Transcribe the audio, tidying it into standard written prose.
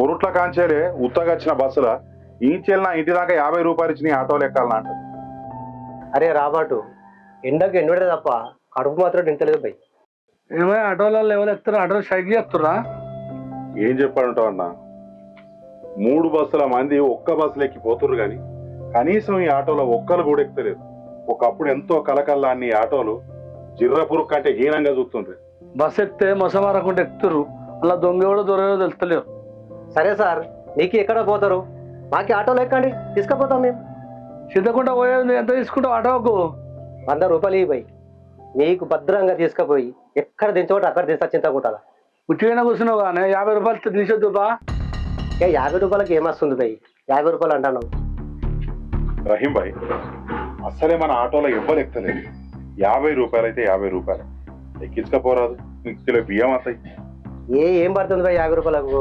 కొరుట్ల కాంచేలే ఉత్తగా వచ్చిన బస్సుల ఈంచెల్ నా ఇంటి దాకా 50 రూపాయలు ఇచ్చి నీ ఆటోలు ఎక్కాలన్నా అంటది. అరే రాబాటు ఎండకు ఎండడే తప్ప కడుపు మాత్రం నింతలేదు భయ్. ఏమో ఆటోలలో ఎవరు ఎక్కుతారు? ఆటో సైకిల్ ఎక్కుతురా? ఏం చెప్పాడంటావు అన్న, 3 బస్సుల మంది ఒక్క బస్సులు ఎక్కిపోతుర్రు కానీ కనీసం ఈ ఆటోలో ఒక్కరు కూడా ఎక్కుతలేదు. ఒకప్పుడు ఎంతో కలకల్లాన్ని ఈ ఆటోలు జిర్రపురు కంటే హీనంగా చూస్తుండ్రు. బస్ ఎక్కితే మొసమారకుండా ఎక్కుతురు, అలా దొంగ దొరకదో తెలుస్తలేరు. సరే సార్, నీకు ఎక్కడ పోతారు? మాకి ఆటోలో ఎక్కండి, తీసుకుపోతాం మేము. సిద్ధకుండా పోయేది ఎంత తీసుకుంటావు ఆటోకు? 100 రూపాయలు ఇవి భయ్. నీకు భద్రంగా తీసుకుపోయి ఎక్కడ దించబోతే అక్కడ దించా చింతకుంటాలా. ఉట్టిగా కూర్చున్నావు కానీ 50 రూపాయలు తీసొద్దు బా. 50 రూపాయలకి ఏమొస్తుంది భయ్? 50 రూపాయలు అంటున్నావు. రహీం భాయ్, అసలే మన ఆటోలో ఎవ్వరు ఎక్కలేదు. 50 రూపాయలు అయితే 50 రూపాయలు ఎక్కించకపోరాదు, మీకు కిలో బియ్యం వస్తాయి. ఏం పడుతుంది భయ్ 50 రూపాయలకు?